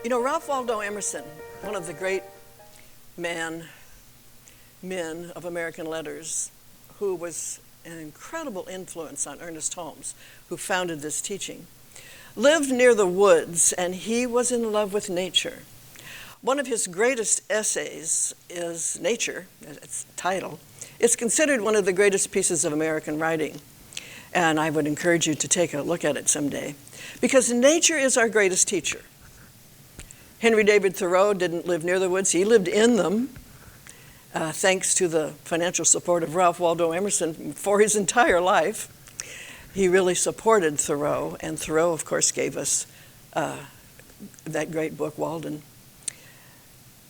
You know, Ralph Waldo Emerson, one of the great men of American letters, who was an incredible influence on ErnestHolmes, who founded this teaching, lived near the woods, and he was in love with nature. One of his greatest essays is Nature, its title. It's considered one of the greatest pieces of American writing, and I would encourage you to take a look at it someday, because nature is our greatest teacher. Henry David Thoreau didn't live near the woods, he lived in them, thanks to the financial support of Ralph Waldo Emerson for his entire life. He really supported Thoreau, and Thoreau, of course, gave us that great book, Walden.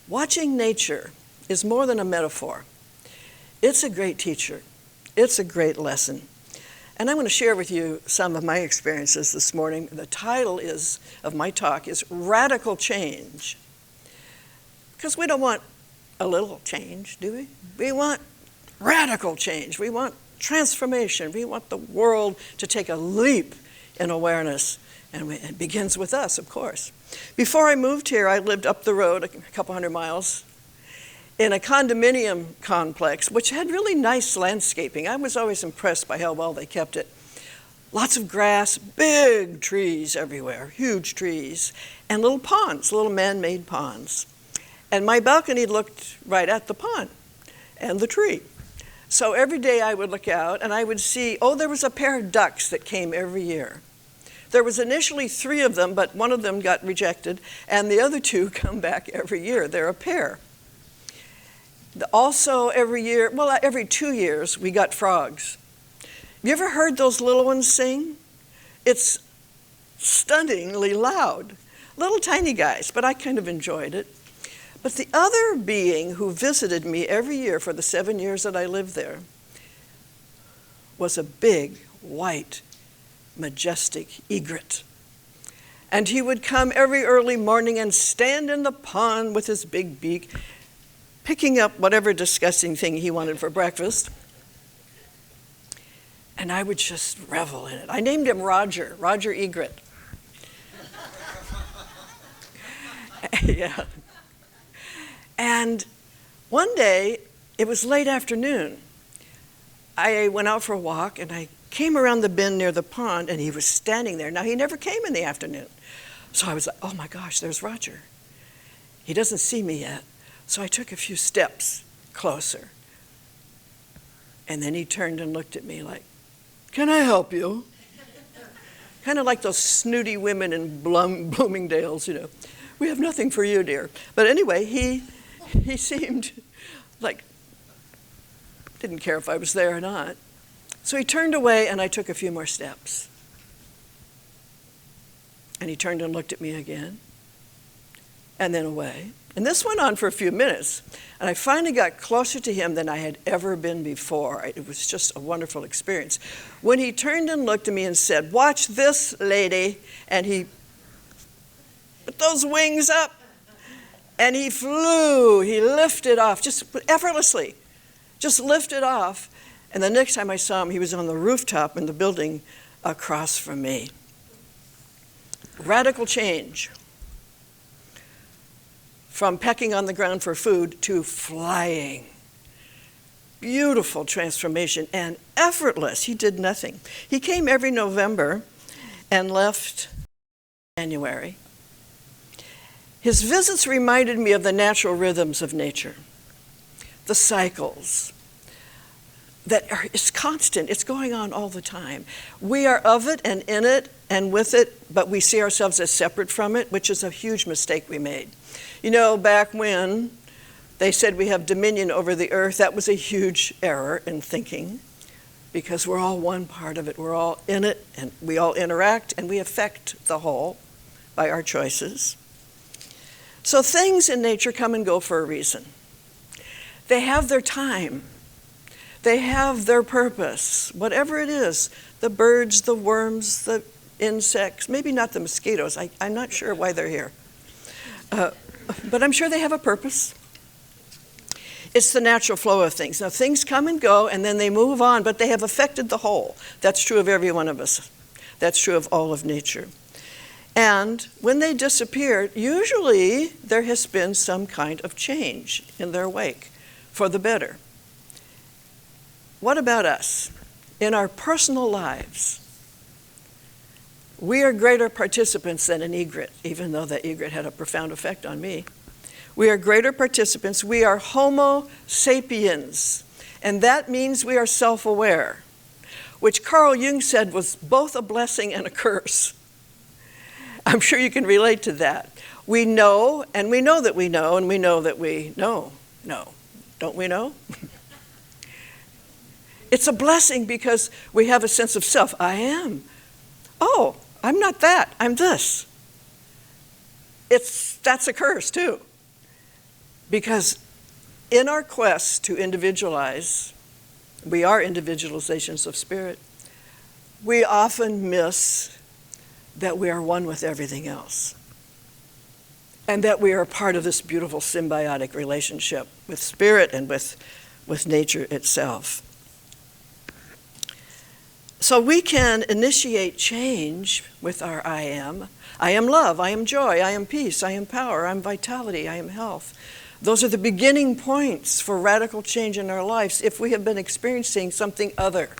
Watching nature is more than a metaphor. It's a great teacher. It's a great lesson. And I want to share with you some of my experiences this morning. The title of my talk is Radical Change. Because we don't want a little change, do we? We want radical change. We want transformation. We want the world to take a leap in awareness. And it begins with us, of course. Before I moved here, I lived up the road a couple hundred miles in a condominium complex, which had really nice landscaping. I was always impressed by how well they kept it. Lots of grass, big trees everywhere, huge trees, and little ponds, little man-made ponds. And my balcony looked right at the pond and the tree. So every day I would look out and I would see, there was a pair of ducks that came every year. There was initially 3 of them, but one of them got rejected, and the other 2 come back every year. They're a pair. Also every 2 years, we got frogs. Have you ever heard those little ones sing? It's stunningly loud. Little tiny guys, but I kind of enjoyed it. But the other being who visited me every year for the 7 years that I lived there was a big, white, majestic egret. And he would come every early morning and stand in the pond with his big beak, picking up whatever disgusting thing he wanted for breakfast. And I would just revel in it. I named him Roger Egret. Yeah. And one day, it was late afternoon. I went out for a walk and I came around the bend near the pond and he was standing there. Now, he never came in the afternoon. So I was like, oh my gosh, there's Roger. He doesn't see me yet. So I took a few steps closer. And then he turned and looked at me like, can I help you? Kind of like those snooty women in Bloomingdale's, you know. We have nothing for you, dear. But anyway, he seemed like, didn't care if I was there or not. So he turned away and I took a few more steps. And he turned and looked at me again. And then away. And this went on for a few minutes. And I finally got closer to him than I had ever been before. It was just a wonderful experience. When he turned and looked at me and said, watch this, lady. And he put those wings up. And he flew. He lifted off, just effortlessly. Just lifted off. And the next time I saw him, he was on the rooftop in the building across from me. Radical change. From pecking on the ground for food to flying. Beautiful transformation and effortless. He did nothing. He came every November and left in January. His visits reminded me of the natural rhythms of nature, the cycles. It's constant. It's going on all the time. We are of it and in it and with it, but we see ourselves as separate from it, which is a huge mistake we made. You know, back when they said we have dominion over the earth, that was a huge error in thinking, because we're all one part of it. We're all in it, and we all interact, and we affect the whole by our choices. So things in nature come and go for a reason. They have their time. They have their purpose, whatever it is, the birds, the worms, the insects, maybe not the mosquitoes. I'm not sure why they're here. But I'm sure they have a purpose. It's the natural flow of things. Now, things come and go, and then they move on, but they have affected the whole. That's true of every one of us. That's true of all of nature. And when they disappear, usually there has been some kind of change in their wake for the better. What about us? In our personal lives, we are greater participants than an egret, even though that egret had a profound effect on me. We are greater participants. We are Homo sapiens, and that means we are self-aware, which Carl Jung said was both a blessing and a curse. I'm sure you can relate to that. We know, and we know that we know, and we know that we know. No, don't we know? It's a blessing because we have a sense of self. I am. Oh, I'm not that. I'm this. That's a curse too. Because in our quest to individualize, we are individualizations of spirit, we often miss that we are one with everything else. And that we are part of this beautiful symbiotic relationship with spirit and with nature itself. So we can initiate change with our I am. I am love, I am joy, I am peace, I am power, I am vitality, I am health. Those are the beginning points for radical change in our lives if we have been experiencing something other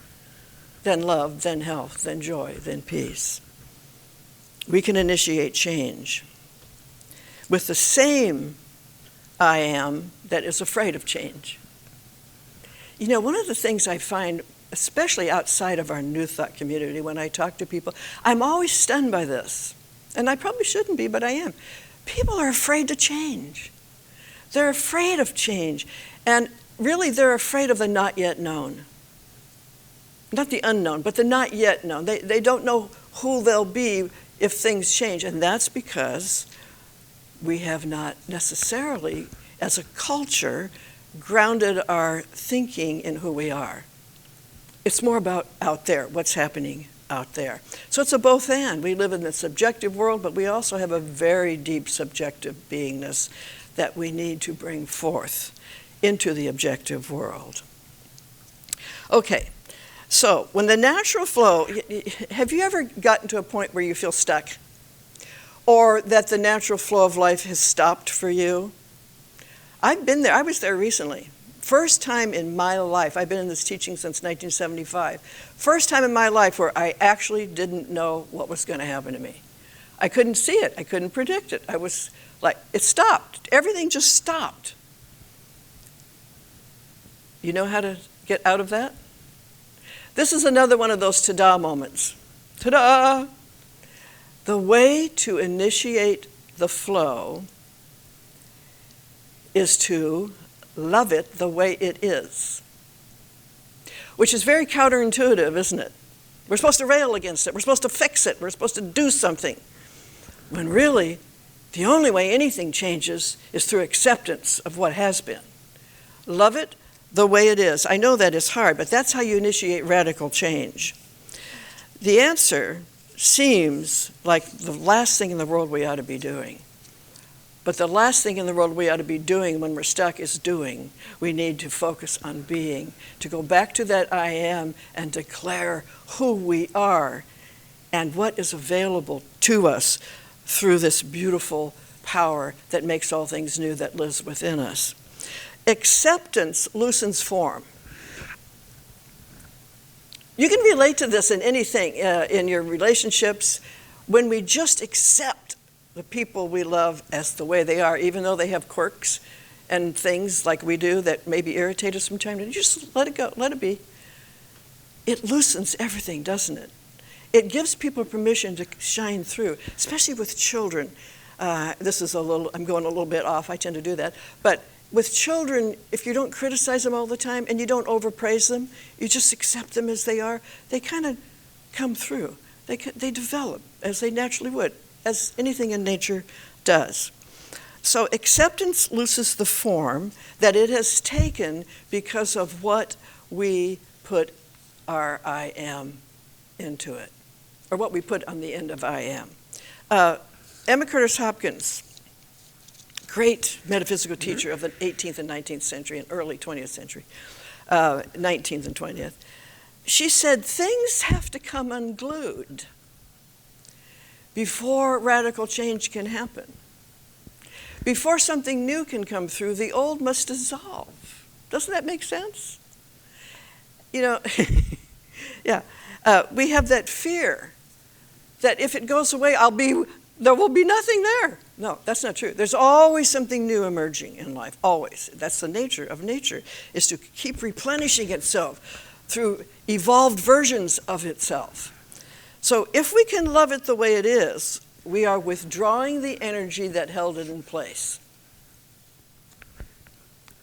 than love, than health, than joy, than peace. We can initiate change with the same I am that is afraid of change. You know, one of the things I find, especially outside of our New Thought community, when I talk to people, I'm always stunned by this. And I probably shouldn't be, but I am. People are afraid to change. They're afraid of change. And really, they're afraid of the not yet known. Not the unknown, but the not yet known. They don't know who they'll be if things change. And that's because we have not necessarily, as a culture, grounded our thinking in who we are. It's more about out there, what's happening out there. So it's a both and. We live in the subjective world, but we also have a very deep subjective beingness that we need to bring forth into the objective world. Okay, so when the natural flow, have you ever gotten to a point where you feel stuck? Or that the natural flow of life has stopped for you? I've been there. I was there recently. First time in my life, I've been in this teaching since 1975, first time in my life where I actually didn't know what was going to happen to me. I couldn't see it. I couldn't predict it. I was like, it stopped. Everything just stopped. You know how to get out of that? This is another one of those ta-da moments. Ta-da! The way to initiate the flow is to love it the way it is, which is very counterintuitive, isn't it? We're supposed to rail against it. We're supposed to fix it. We're supposed to do something. When really, the only way anything changes is through acceptance of what has been. Love it the way it is. I know that is hard, but that's how you initiate radical change. The answer seems like the last thing in the world we ought to be doing. But the last thing in the world we ought to be doing when we're stuck is doing. We need to focus on being, to go back to that I am and declare who we are and what is available to us through this beautiful power that makes all things new that lives within us. Acceptance loosens form. You can relate to this in anything, in your relationships, when we just accept the people we love as the way they are, even though they have quirks and things like we do that maybe irritate us from time to time. Just let it go, let it be. It loosens everything, doesn't it? It gives people permission to shine through, especially with children. This is I'm going a little bit off, I tend to do that. But with children, if you don't criticize them all the time and you don't overpraise them, you just accept them as they are, they kind of come through. They develop as they naturally would, as anything in nature does. So acceptance loosens the form that it has taken because of what we put our I am into it, or what we put on the end of I am. Emma Curtis Hopkins, great metaphysical teacher of the 18th and 19th century and early 20th century, 19th and 20th, she said, things have to come unglued before radical change can happen. Before something new can come through, the old must dissolve. Doesn't that make sense? You know, yeah, we have that fear that if it goes away, there will be nothing there. No, that's not true. There's always something new emerging in life, always. That's the nature of nature, is to keep replenishing itself through evolved versions of itself. So if we can love it the way it is, we are withdrawing the energy that held it in place.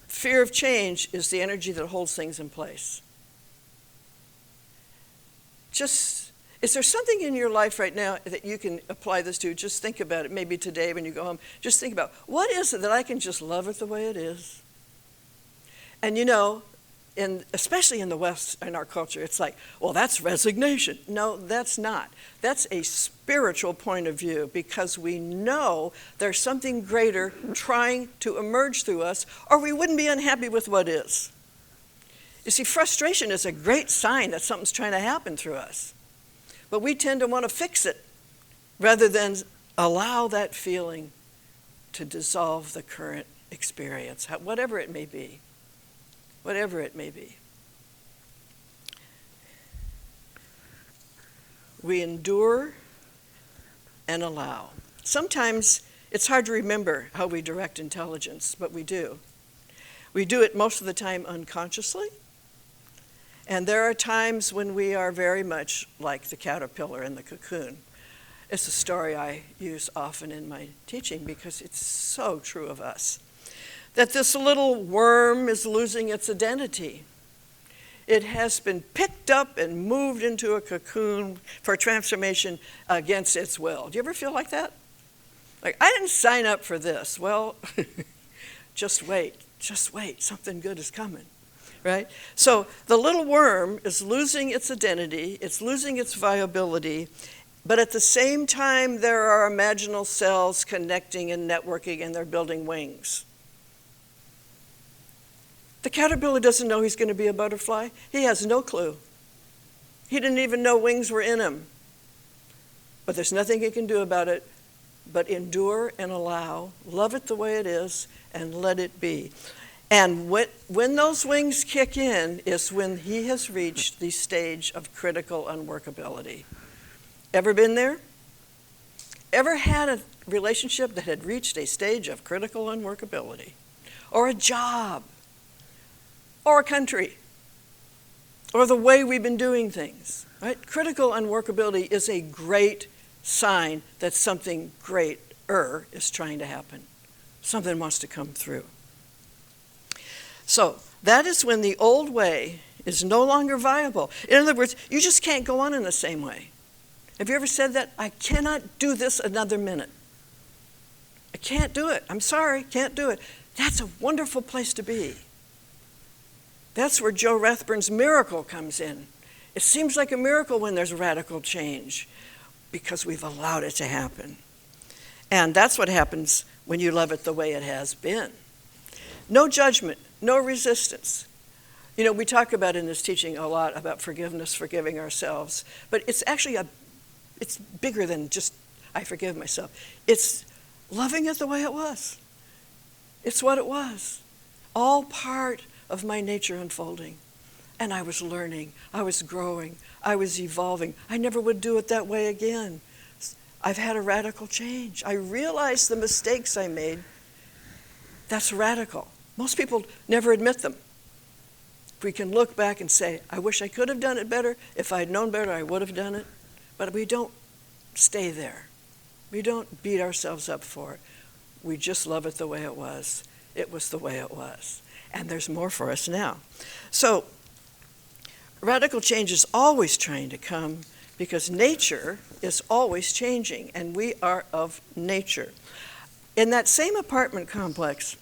Fear of change is the energy that holds things in place. Is there something in your life right now that you can apply this to? Just think about it. Maybe today when you go home, just think about, what is it that I can just love it the way it is? And you know, especially in the West, in our culture, it's like, well, that's resignation. No, that's not. That's a spiritual point of view, because we know there's something greater trying to emerge through us, or we wouldn't be unhappy with what is. You see, frustration is a great sign that something's trying to happen through us. But we tend to want to fix it rather than allow that feeling to dissolve the current experience, whatever it may be. Whatever it may be. We endure and allow. Sometimes it's hard to remember how we direct intelligence, but we do. We do it most of the time unconsciously. And there are times when we are very much like the caterpillar in the cocoon. It's a story I use often in my teaching because it's so true of us. That this little worm is losing its identity. It has been picked up and moved into a cocoon for transformation against its will. Do you ever feel like that? Like, I didn't sign up for this. Well, just wait, something good is coming. Right? So the little worm is losing its identity, it's losing its viability, but at the same time there are imaginal cells connecting and networking, and they're building wings. The caterpillar doesn't know he's going to be a butterfly. He has no clue. He didn't even know wings were in him. But there's nothing he can do about it but endure and allow, love it the way it is, and let it be. And when those wings kick in is when he has reached the stage of critical unworkability. Ever been there? Ever had a relationship that had reached a stage of critical unworkability? Or a job? Or a country? Or the way we've been doing things? Right? Critical unworkability is a great sign that something greater is trying to happen. Something wants to come through. So that is when the old way is no longer viable. In other words, you just can't go on in the same way. Have you ever said that? I cannot do this another minute. I can't do it. I'm sorry, can't do it. That's a wonderful place to be. That's where Joe Rathbun's miracle comes in. It seems like a miracle when there's radical change because we've allowed it to happen. And that's what happens when you love it the way it has been. No judgment, no resistance. You know, we talk about in this teaching a lot about forgiveness, forgiving ourselves, but it's actually it's bigger than just I forgive myself. It's loving it the way it was. It's what it was. All part of my nature unfolding. And I was learning, I was growing, I was evolving. I never would do it that way again. I've had a radical change. I realized the mistakes I made. That's radical. Most people never admit them. If we can look back and say, I wish I could have done it better. If I'd known better, I would have done it. But we don't stay there. We don't beat ourselves up for it. We just love it the way it was. It was the way it was. And there's more for us now. So, radical change is always trying to come because nature is always changing, and we are of nature. In that same apartment complex,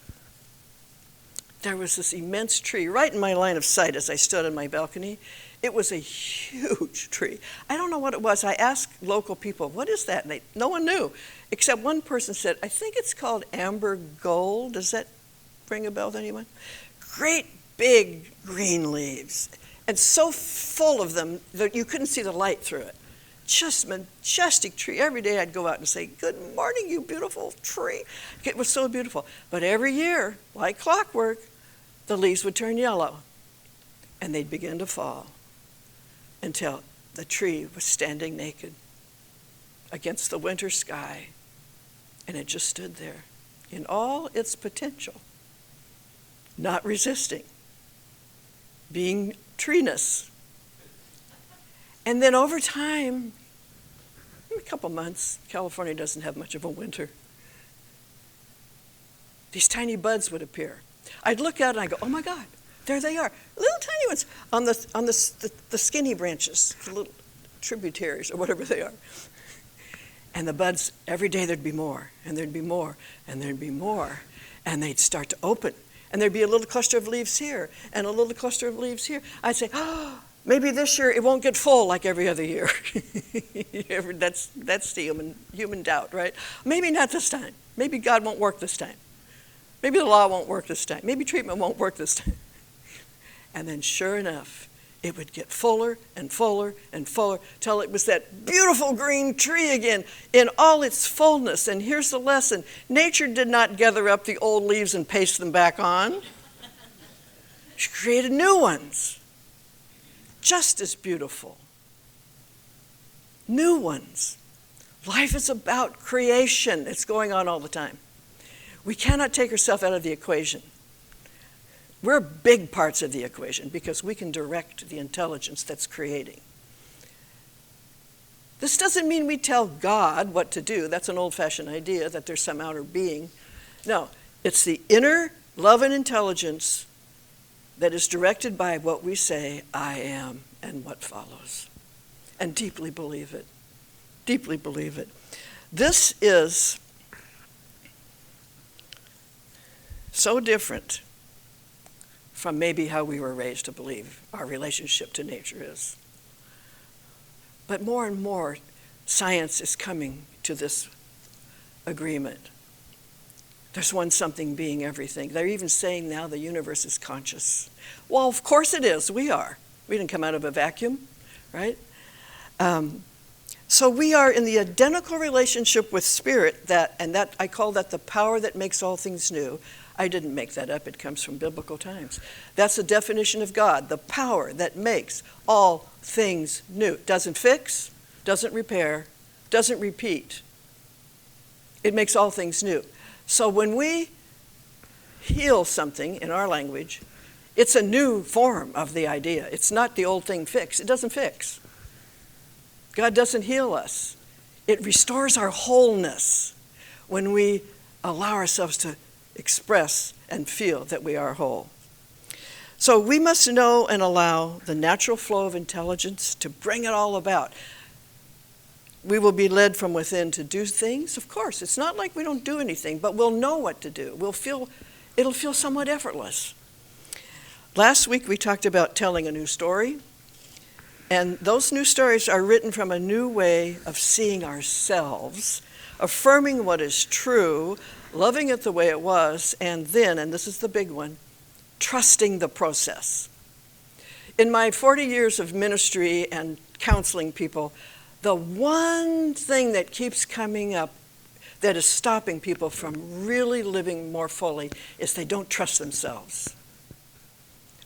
there was this immense tree right in my line of sight as I stood on my balcony. It was a huge tree. I don't know what it was. I asked local people, what is that? And no one knew, except one person said, I think it's called amber gold. Does that ring a bell to anyone? Great big green leaves, and so full of them that you couldn't see the light through it. just majestic tree. Every day I'd go out and say, good morning, you beautiful tree. It was so beautiful. But every year, like clockwork, the leaves would turn yellow and they'd begin to fall until the tree was standing naked against the winter sky, and it just stood there in all its potential, not resisting, being treeness. And then over time, in a couple months, California doesn't have much of a winter, these tiny buds would appear. I'd look out and I'd go, oh my God, there they are, little tiny ones on the skinny branches, the little tributaries or whatever they are. And the buds, every day there'd be more, and there'd be more, and there'd be more, and they'd start to open. And there'd be a little cluster of leaves here, and a little cluster of leaves here. I'd say, oh, maybe this year it won't get full like every other year. That's the human doubt, right? Maybe not this time. Maybe God won't work this time. Maybe the law won't work this time. Maybe treatment won't work this time. And then sure enough, it would get fuller and fuller and fuller till it was that beautiful green tree again in all its fullness. And here's the lesson. Nature did not gather up the old leaves and paste them back on. She created new ones, just as beautiful. New ones. Life is about creation. It's going on all the time. We cannot take ourselves out of the equation. We're big parts of the equation because we can direct the intelligence that's creating. This doesn't mean we tell God what to do. That's an old-fashioned idea that there's some outer being. No, it's the inner love and intelligence that is directed by what we say, I am, and what follows. And deeply believe it. Deeply believe it. This is so different from maybe how we were raised to believe our relationship to nature is. But more and more, science is coming to this agreement. There's one something being everything. They're even saying now the universe is conscious. Well, of course it is. We are. We didn't come out of a vacuum, right? So we are in the identical relationship with spirit, that I call that the power that makes all things new. I didn't make that up. It comes from biblical times. That's the definition of God, the power that makes all things new. Doesn't fix, doesn't repair, doesn't repeat. It makes all things new. So when we heal something in our language, it's a new form of the idea. It's not the old thing fixed. It doesn't fix. God doesn't heal us. It restores our wholeness when we allow ourselves to express and feel that we are whole. So we must know and allow the natural flow of intelligence to bring it all about. We will be led from within to do things. Of course, it's not like we don't do anything, but we'll know what to do. It'll feel somewhat effortless. Last week we talked about telling a new story, and those new stories are written from a new way of seeing ourselves, affirming what is true, loving it the way it was, and then, and this is the big one, trusting the process. In my 40 years of ministry and counseling people, the one thing that keeps coming up that is stopping people from really living more fully is they don't trust themselves.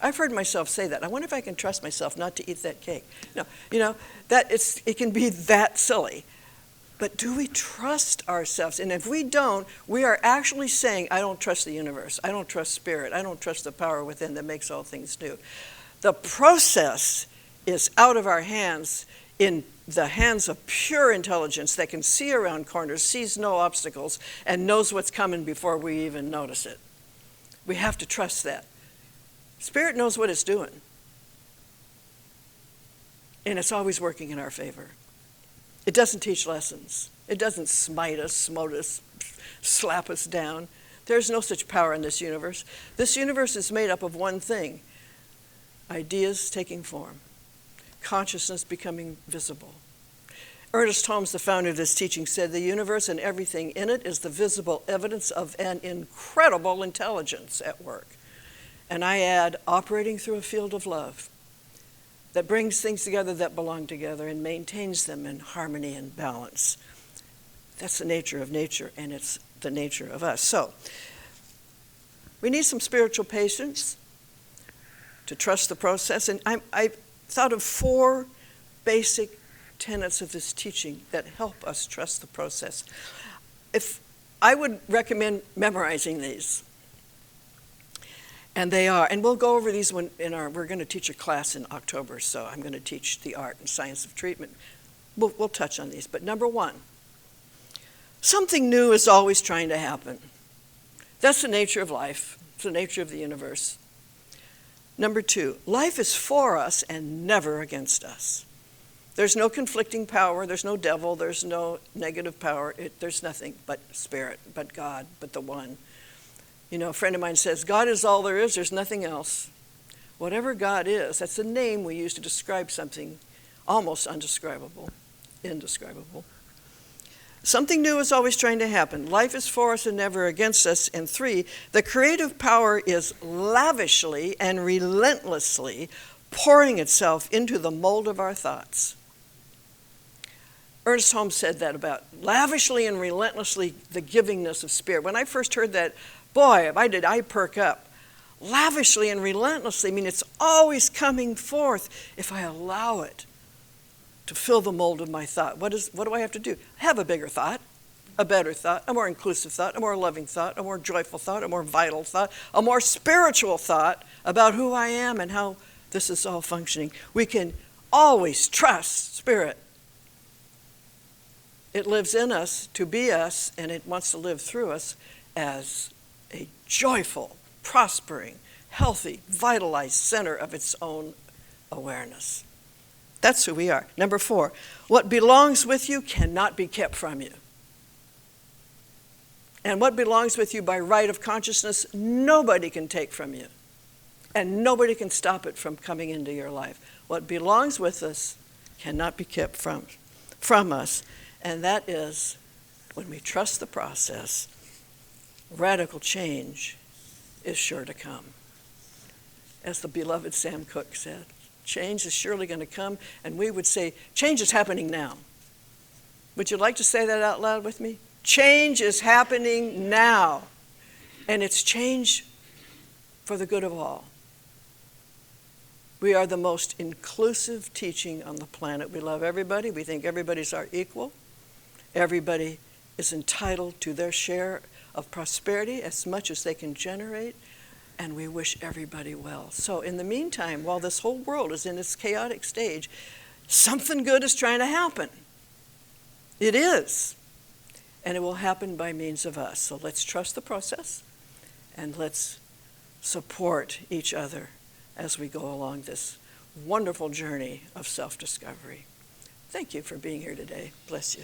I've heard myself say that. I wonder if I can trust myself not to eat that cake. No, it can be that silly. But do we trust ourselves? And if we don't, we are actually saying, I don't trust the universe. I don't trust spirit. I don't trust the power within that makes all things new. The process is out of our hands, in the hands of pure intelligence that can see around corners, sees no obstacles, and knows what's coming before we even notice it. We have to trust that. Spirit knows what it's doing. And it's always working in our favor. It doesn't teach lessons. It doesn't smite us, smote us, slap us down. There's no such power in this universe. This universe is made up of one thing: ideas taking form, consciousness becoming visible. ErnestHolmes, the founder of this teaching, said the universe and everything in it is the visible evidence of an incredible intelligence at work. And I add, operating through a field of love. that brings things together that belong together and maintains them in harmony and balance. That's the nature of nature, and it's the nature of us. So, we need some spiritual patience to trust the process. And I thought of 4 basic tenets of this teaching that help us trust the process. If I would recommend memorizing these. And they are, and we'll go over these we're going to teach a class in October, so I'm going to teach the art and science of treatment. We'll touch on these. But number 1, something new is always trying to happen. That's the nature of life. It's the nature of the universe. Number 2, life is for us and never against us. There's no conflicting power, there's no devil, there's no negative power, there's nothing but spirit, but God, but the one. You know, a friend of mine says, God is all there is, there's nothing else. Whatever God is, that's a name we use to describe something almost indescribable. Something new is always trying to happen. Life is for us and never against us. And 3, the creative power is lavishly and relentlessly pouring itself into the mold of our thoughts. ErnestHolmes said that about lavishly and relentlessly the givingness of spirit. When I first heard that, boy, I perk up. Lavishly and relentlessly, I mean, it's always coming forth if I allow it to fill the mold of my thought. What do I have to do? Have a bigger thought, a better thought, a more inclusive thought, a more loving thought, a more joyful thought, a more vital thought, a more spiritual thought about who I am and how this is all functioning. We can always trust Spirit. It lives in us to be us, and it wants to live through us as a joyful, prospering, healthy, vitalized center of its own awareness. That's who we are. Number 4, what belongs with you cannot be kept from you. And what belongs with you by right of consciousness, nobody can take from you. And nobody can stop it from coming into your life. What belongs with us cannot be kept from us. And that is, when we trust the process, radical change is sure to come. As the beloved Sam Cooke said, change is surely going to come, and we would say, change is happening now. Would you like to say that out loud with me? Change is happening now, and it's change for the good of all. We are the most inclusive teaching on the planet. We love everybody. We think everybody's our equal. Everybody is entitled to their share of prosperity as much as they can generate, and we wish everybody well. So in the meantime, while this whole world is in its chaotic stage, something good is trying to happen. It is. And it will happen by means of us. So let's trust the process, and let's support each other as we go along this wonderful journey of self-discovery. Thank you for being here today. Bless you.